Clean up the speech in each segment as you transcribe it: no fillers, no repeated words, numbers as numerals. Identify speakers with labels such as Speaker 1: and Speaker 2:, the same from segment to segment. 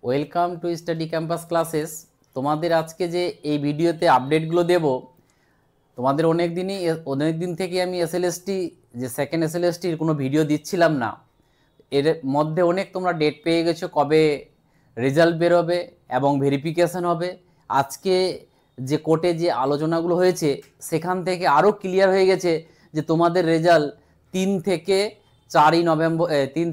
Speaker 1: Welcome to study campus classes. তোমাদের আজকে যে এই ভিডিওতে আপডেটগুলো দেব, তোমাদের অনেক দিন থেকে আমি এসএলএসটি যে সেকেন্ড এসএলএসটির কোনো ভিডিও দিচ্ছিলাম না। এর মধ্যে অনেক তোমরা ডেট পেয়ে গেছো কবে রেজাল্ট বেরোবে এবং ভেরিফিকেশন হবে। আজকে যে কোর্টে যে আলোচনাগুলো হয়েছে সেখান থেকে আরও ক্লিয়ার হয়ে গেছে যে তোমাদের রেজাল্ট 3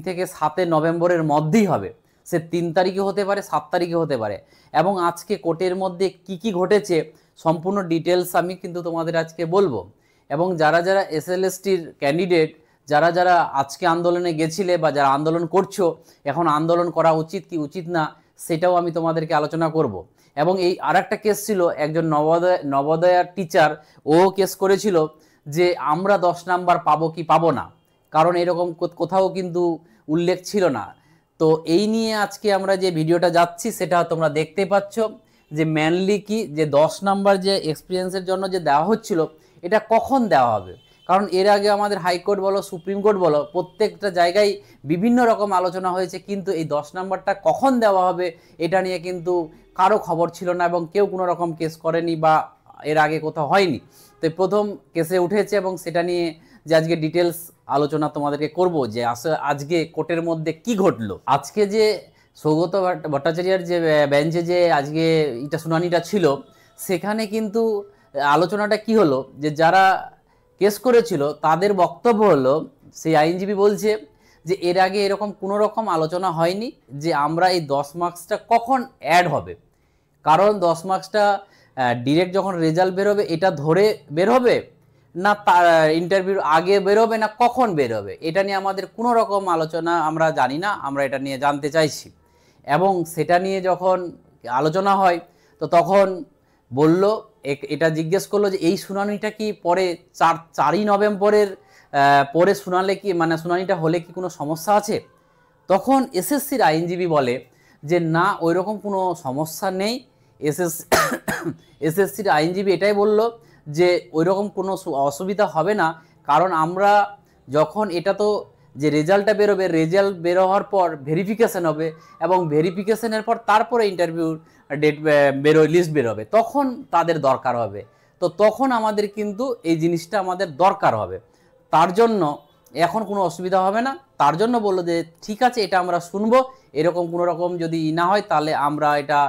Speaker 1: থেকে 7 নভেম্বরের মধ্যেই হবে। সে 3 তারিখে হতে পারে, 7 তারিখে হতে পারে। এবং আজকে কোর্টের মধ্যে কি ঘটেছে সম্পূর্ণ ডিটেলস আমি কিন্তু তোমাদের আজকে বলবো। এবং যারা যারা এসএলএসটির ক্যান্ডিডেট, যারা যারা আজকে আন্দোলনে গেছিলে বা যারা আন্দোলন করছো, এখন আন্দোলন করা উচিত কি উচিত না সেটাও আমি তোমাদেরকে আলোচনা করব। এবং এই আরেকটা কেস ছিল, একজন নবোদয়ার টিচার ও কেস করেছিল যে আমরা 10 নাম্বার পাবো কি পাবো না, কারণ এরকম কোথাও কিন্তু উল্লেখ ছিল না। তো এই নিয়ে আজকে আমরা যে ভিডিওটা যাচ্ছি সেটা তোমরা দেখতে পাচ্ছ যে মেনলি কি যে 10 নাম্বার যে এক্সপিরিয়েন্সের জন্য যে দেওয়া হচ্ছিল এটা কখন দেওয়া হবে। কারণ এর আগে আমাদের হাইকোর্ট বলো, সুপ্রিম কোর্ট বলো, প্রত্যেকটা জায়গায় বিভিন্ন রকম আলোচনা হয়েছে, কিন্তু এই 10 নাম্বারটা কখন দেওয়া হবে এটা নিয়ে কিন্তু কারো খবর ছিল না এবং কেউ কোনো রকম কেস করেনি বা এর আগে কোথাও হয়নি। তো প্রথম কেসে উঠেছে এবং সেটা নিয়ে যে আজকে ডিটেলস আলোচনা তোমাদেরকে করব যে আজকে কোর্টের মধ্যে কি ঘটলো। আজকে যে সৌগত ভট্টাচার্যের যে বেঞ্চে যে আজকে এটা শুনানিটা ছিল, সেখানে কিন্তু আলোচনাটা কি হলো যে যারা কেস করেছিল তাদের বক্তব্য হলো, সেই আইনজীবী বলছে যে এর আগে এরকম কোনো রকম আলোচনা হয়নি যে আমরা এই 10 মার্কসটা কখন অ্যাড হবে। কারণ 10 মার্কসটা ডিরেক্ট যখন রেজাল্ট বেরোবে এটা ধরে বের হবে না, তার ইন্টারভিউর আগে বেরোবে না কখন বেরোবে, এটা নিয়ে আমাদের কোনো রকম আলোচনা আমরা জানি না, আমরা এটা নিয়ে জানতে চাইছি। এবং সেটা নিয়ে যখন আলোচনা হয় তো তখন বলল, এটা জিজ্ঞেস করলো যে এই শুনানিটা কি পরে 4ই নভেম্বরের পরে শুনালে কি মানে শুনানিটা হলে কি কোনো সমস্যা আছে। তখন এসএসসির আইনজীবী বলে যে না, ওইরকম কোনো সমস্যা নেই। এসএসসির আইনজীবী এটাই বলল যে ওইরকম কোনো অসুবিধা হবে না, কারণ আমরা যখন এটা তো যে রেজাল্টটা বেরোবে, রেজাল্ট বেরোবার পর ভেরিফিকেশান হবে এবং ভেরিফিকেশানের পর তারপরে ইন্টারভিউ ডেট লিস্ট বেরোবে, তখন তাদের দরকার হবে। তো তখন আমাদের কিন্তু এই জিনিসটা আমাদের দরকার হবে, তার জন্য এখন কোনো অসুবিধা হবে না। তার জন্য বললো যে ঠিক আছে, এটা আমরা শুনবো, এরকম কোনো রকম যদি না হয় তাহলে আমরা এটা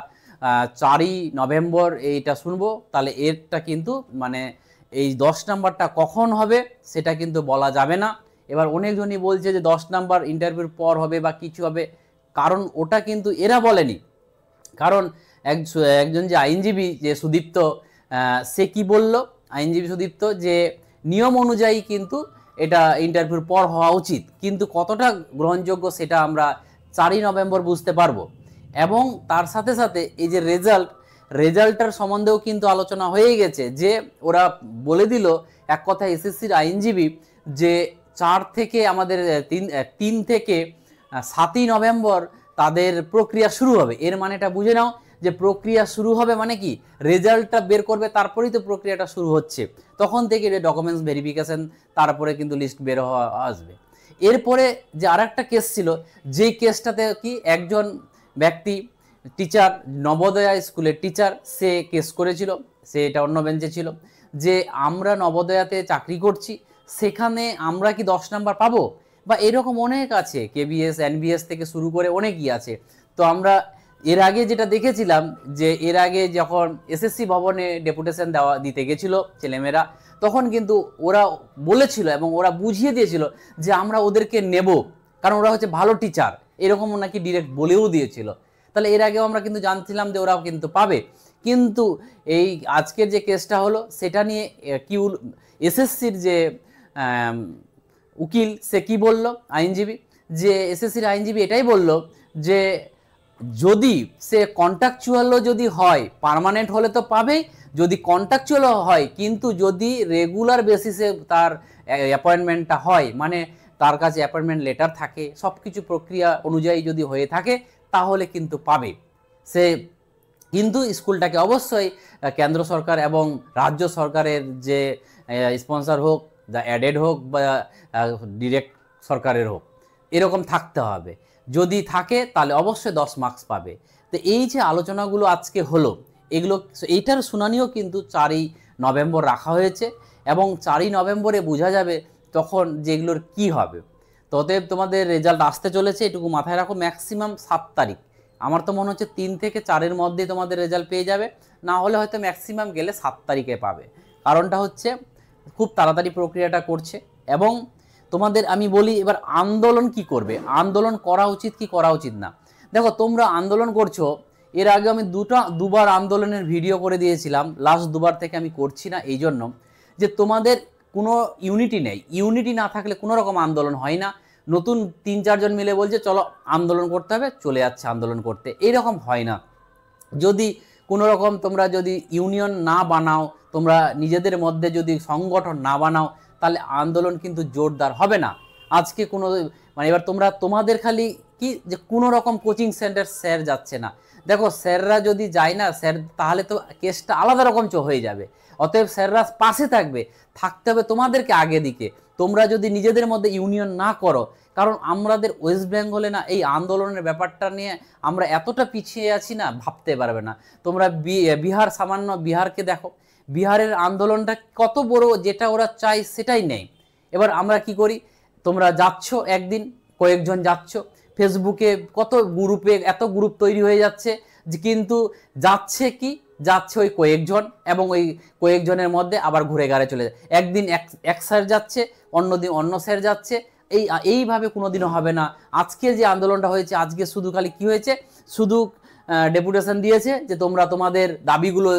Speaker 1: 4ই নভেম্বর এইটা শুনবো। তাহলে এরটা কিন্তু মানে এই 10 নাম্বারটা কখন হবে সেটা কিন্তু বলা যাবে না। এবার অনেকজনই বলছে যে 10 নাম্বার ইন্টারভিউর পর হবে বা কিছু হবে, কারণ ওটা কিন্তু এরা বলেনি। কারণ একজন যে আইনজীবী যে সুদীপ্ত, সে কি বলল, আইনজীবী সুদীপ্ত, যে নিয়ম অনুযায়ী কিন্তু এটা ইন্টারভিউর পর হওয়া উচিত, কিন্তু কতটা গ্রহণযোগ্য সেটা আমরা 4ই নভেম্বর বুঝতে পারবো। এবং তার সাথে সাথে এই যে রেজাল্টটার সম্বন্ধেও কিন্তু আলোচনা হয়ে গেছে, যে ওরা বলে দিল এক কথা এসএসসির আইনজীবী যে 4 থেকে আমাদের 3 থেকে 7ই নভেম্বর তাদের প্রক্রিয়া শুরু হবে। এর মানেটা বুঝে নাও যে প্রক্রিয়া শুরু হবে মানে কি, রেজাল্টটা বের করবে তারপরেই তো প্রক্রিয়াটা শুরু হচ্ছে, তখন থেকে ডকুমেন্টস ভেরিফিকেশন, তারপরে কিন্তু লিস্ট বের হওয়া আসবে। এরপরে যে আরেকটা কেস ছিল, যেই কেসটাতে কি একজন ব্যক্তি টিচার, নবোদয়া স্কুলের টিচার, সে কেস করেছিল, সে এটা অন্য বেঞ্চে ছিল, যে আমরা নবোদয়াতে চাকরি করছি, সেখানে আমরা কি 10 নাম্বার পাবো, বা এরকম অনেক আছে, কেবিএস এনবিএস থেকে শুরু করে অনেকই আছে। তো আমরা এর আগে যেটা দেখেছিলাম যে এর আগে যখন এসএসসি ভবনে ডেপুটেশন দিতে গেছিল ছেলেমেয়েরা, তখন কিন্তু ওরা বলেছিল এবং ওরা বুঝিয়ে দিয়েছিল যে আমরা ওদেরকে নেব, কারণ ওরা হচ্ছে ভালো টিচার, এরকম নাকি ডিরেক্ট বলেও দিয়েছিল। তাহলে এর আগেও আমরা কিন্তু জানছিলাম যে ওরাও কিন্তু পাবে। কিন্তু এই আজকের যে কেসটা হলো সেটা নিয়ে কি এসএসসির যে উকিল, সে কি বলল, আইনজীবী, যে এসএসসির আইনজীবী এটাই বলল যে যদি সে কন্ট্রাকচুয়ালও যদি হয়, পার্মানেন্ট হলে তো পাবেই, যদি কন্ট্রাকচুয়ালও হয়, কিন্তু যদি রেগুলার বেসিসে তার অ্যাপয়েন্টমেন্টটা হয়, মানে তার কাছে অ্যাপয়েন্টমেন্ট লেটার থাকে, সব কিছু প্রক্রিয়া অনুযায়ী যদি হয়ে থাকে, তাহলে কিন্তু পাবে সে। কিন্তু স্কুলটাকে অবশ্যই কেন্দ্র সরকার এবং রাজ্য সরকারের যে স্পন্সর হোক, যা অ্যাডেড হোক বা ডিরেক্ট সরকারের হোক, এরকম থাকতে হবে। যদি থাকে তাহলে অবশ্যই 10 মার্কস পাবে। তো এই যে আলোচনাগুলো আজকে হলো, এগুলো এইটার শুনানিও কিন্তু 4ই নভেম্বর রাখা হয়েছে এবং 4ই নভেম্বরে বোঝা যাবে তখন যেগুলোর কি হবে। তো অতএব তোমাদের রেজাল্ট আসতে চলেছে, এটুকু মাথায় রাখো। ম্যাক্সিমাম 7 তারিখ, আমার তো মনে হচ্ছে 3 থেকে 4-এর মধ্যেই তোমাদের রেজাল্ট পেয়ে যাবে, না হলে হয়তো ম্যাক্সিমাম গেলে 7 তারিখে পাবে। কারণটা হচ্ছে খুব তাড়াতাড়ি প্রক্রিয়াটা করছে। এবং তোমাদের আমি বলি এবার আন্দোলন কি করবে, আন্দোলন করা উচিত কি করা উচিত না। দেখো তোমরা আন্দোলন করছো, এর আগে আমি দুবার আন্দোলনের ভিডিও করে দিয়েছিলাম, লাস্ট দুবার থেকে আমি করছি না এই জন্য যে তোমাদের কোনো ইউনিটি নেই। ইউনিটি না থাকলে কোনো রকম আন্দোলন হয় না। নতুন 3-4 জন মিলে বলছে চলো আন্দোলন করতে হবে, চলে যাচ্ছে আন্দোলন করতে, এইরকম হয় না। যদি কোনো রকম তোমরা যদি ইউনিয়ন না বানাও, তোমরা নিজেদের মধ্যে যদি সংগঠন না বানাও, তাহলে আন্দোলন কিন্তু জোরদার হবে না। আজকে কোনো মানে এবার তোমাদের খালি কি যে কোনো রকম কোচিং সেন্টার স্যার যাচ্ছে না, দেখো স্যাররা যদি যায় না স্যার, তাহলে তো কেসটা আলাদা রকম হয়ে যাবে। অতএব স্যাররা পাশে থাকতে হবে তোমাদেরকে আগে দিকে। তোমরা যদি নিজেদের মধ্যে ইউনিয়ন না করো, কারণ আমাদের ওয়েস্ট বেঙ্গলে না এই আন্দোলনের ব্যাপারটা নিয়ে আমরা এতটা পিছিয়ে আছি না, ভাবতে পারবে না। তোমরা বিহার, সামান্য বিহারকে দেখো, বিহারের আন্দোলনটা কত বড়, যেটা ওরা চায় সেটাই নেই। এবার আমরা কি করি, তোমরা যাচ্ছ একদিন, কয়েকজন যাচ্ছ, ফেসবুকে কত গ্রুপে এত গ্রুপ তৈরি হয়ে যাচ্ছে, যে কিন্তু যাচ্ছে ওই কয়েকজন, এবং ওই কয়েকজনের মধ্যে আবার ঘুরে গাড়ে চলে যায়। একদিন এক স্যার যাচ্ছে, অন্যদিন অন্য স্যার যাচ্ছে, এইভাবে কোনোদিনও হবে না। আজকে যে আন্দোলনটা হয়েছে, আজকে শুধু খালি কি হয়েছে, শুধু ডেপুটেশন দিয়েছে যে তোমরা তোমাদের দাবিগুলো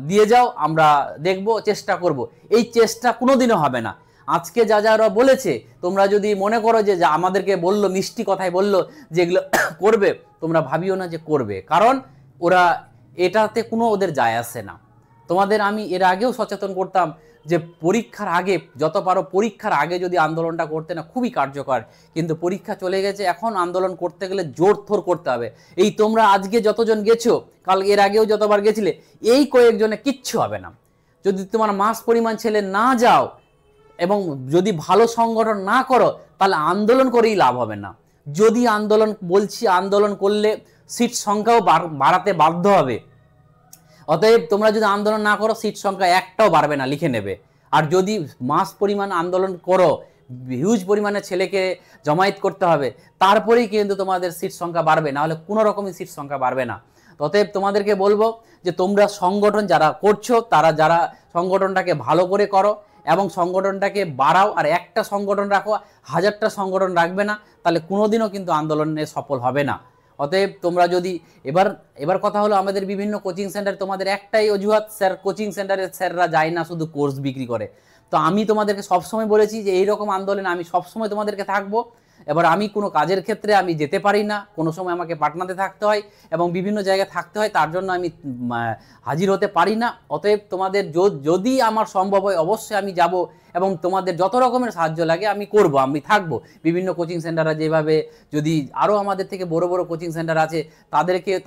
Speaker 1: দিয়ে যাও, আমরা দেখব, চেষ্টা করব। এই চেষ্টা কোনোদিনও হবে না। আজকে যারা বলেছে, তোমরা যদি মনে করো যে আমাদেরকে বললো, মিষ্টি কথায় বললো যে এগুলো করবে, তোমরা ভাবিও না যে করবে, কারণ ওরা এটাতে কোনো ওদের যায় আসে না। তোমাদের আমি এর আগেও সচেতন করতাম যে পরীক্ষার আগে যত পারো, পরীক্ষার আগে যদি আন্দোলনটা করতে না, খুবই কার্যকর। কিন্তু পরীক্ষা চলে গেছে, এখন আন্দোলন করতে গেলে জোর থোর করতে হবে। এই তোমরা আজকে যতজন গেছো, কাল এর আগেও যতবার গেছিলে, এই কয়েকজনে কিচ্ছু হবে না। যদি তোমার মাস পরিমাণ ছেলে না যাও এবং যদি ভালো সংগঠন না করো, তাহলে আন্দোলন করেই লাভ হবে না। যদি আন্দোলন করলে সিট সংখ্যাও বাড়াতে বাধ্য হবে। অতএব তোমরা যদি আন্দোলন না করো, সিট সংখ্যা একটাও বাড়বে না, লিখে নেবে। আর যদি মাস পরিমাণ আন্দোলন করো, হিউজ পরিমাণে ছেলেকে জমায়েত করতে হবে, তারপরেই কিন্তু তোমাদের সিট সংখ্যা বাড়বে, না হলে কোনো রকমই সিট সংখ্যা বাড়বে না। অতএব তোমাদেরকে বলবো যে তোমরা সংগঠন যারা করছো, যারা সংগঠনটাকে ভালো করে করো এবং সংগঠনটাকে বাড়াও। আর একটা সংগঠন রাখো, 1000টা সংগঠন রাখবে না, তাহলে কোনোদিনও কিন্তু আন্দোলনে সফল হবে না। অতএব তোমরা যদি এবার কথা হলো, আমাদের বিভিন্ন কোচিং সেন্টার, তোমাদের একটাই অজুহাত, স্যার কোচিং সেন্টারের স্যাররা যায় না, শুধু কোর্স বিক্রি করে। তো আমি তোমাদেরকে সবসময় বলেছি যে এইরকম আন্দোলনে আমি সবসময় তোমাদেরকে থাকবো। এবার আমি কোনো কাজের ক্ষেত্রে আমি যেতে পারি না, কোনো সময় আমাকে পাটনাতে থাকতে হয় এবং বিভিন্ন জায়গায় থাকতে হয়, তার জন্য আমি হাজির হতে পারি না। অতএব তোমাদের যদি আমার সম্ভব হয়, অবশ্যই আমি যাব এবং তোমাদের যত রকমের সাহায্য লাগে আমি করব, আমি থাকবো। বিভিন্ন কোচিং সেন্টাররা যেভাবে, যদি আরও আমাদের থেকে বড় বড় কোচিং সেন্টার আছে,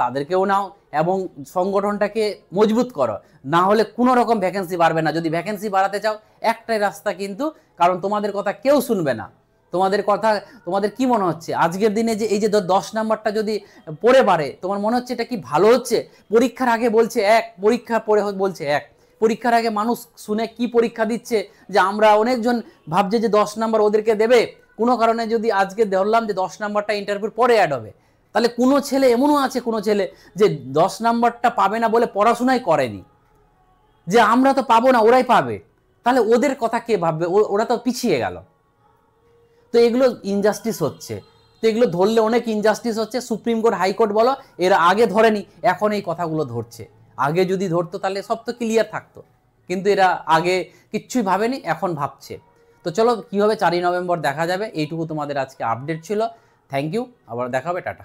Speaker 1: তাদেরকেও নাও এবং সংগঠনটাকে মজবুত করো। না হলে কোনো রকম ভ্যাকেন্সি বাড়বে না। যদি ভ্যাকেন্সি বাড়াতে চাও, একটাই রাস্তা কিন্তু, কারণ তোমাদের কথা কেউ শুনবে না। তোমাদের কি মনে হচ্ছে আজকের দিনে যে এই যে 10 নাম্বারটা যদি পড়ে বাড়ে, তোমার মনে হচ্ছে এটা কি ভালো হচ্ছে? পরীক্ষার আগে বলছে এক, পরীক্ষা পরে বলছে এক। পরীক্ষার আগে মানুষ শুনে কি পরীক্ষা দিচ্ছে, যে আমরা অনেকজন ভাবছে যে 10 নাম্বার ওদেরকে দেবে। কোনো কারণে যদি আজকে ধরলাম যে 10 নাম্বারটা ইন্টারভিউর পরে অ্যাড হবে, তাহলে কোনো ছেলে এমনও আছে, কোনো ছেলে যে 10 নাম্বারটা পাবে না বলে পড়াশোনাই করেনি, যে আমরা তো পাবো না, ওরাই পাবে। তাহলে ওদের কথা কে ভাববে? ওরা তো পিছিয়ে গেল। তো এগুলো ইনজাস্টিস হচ্ছে। তো এগুলো ধরলে অনেক ইনজাস্টিস হচ্ছে। সুপ্রিম কোর্ট, হাইকোর্ট বলো, এরা আগে ধরেনি, এখন এই কথাগুলো ধরছে। আগে যদি ধরতো তাহলে সব তো ক্লিয়ার থাকতো, কিন্তু এরা আগে কিচ্ছুই ভাবেনি, এখন ভাবছে। তো চলো কীভাবে 4ই নভেম্বর দেখা যাবে, এইটুকু তোমাদের আজকে আপডেট ছিল। থ্যাংক ইউ, আবার দেখা হবে, টাটা।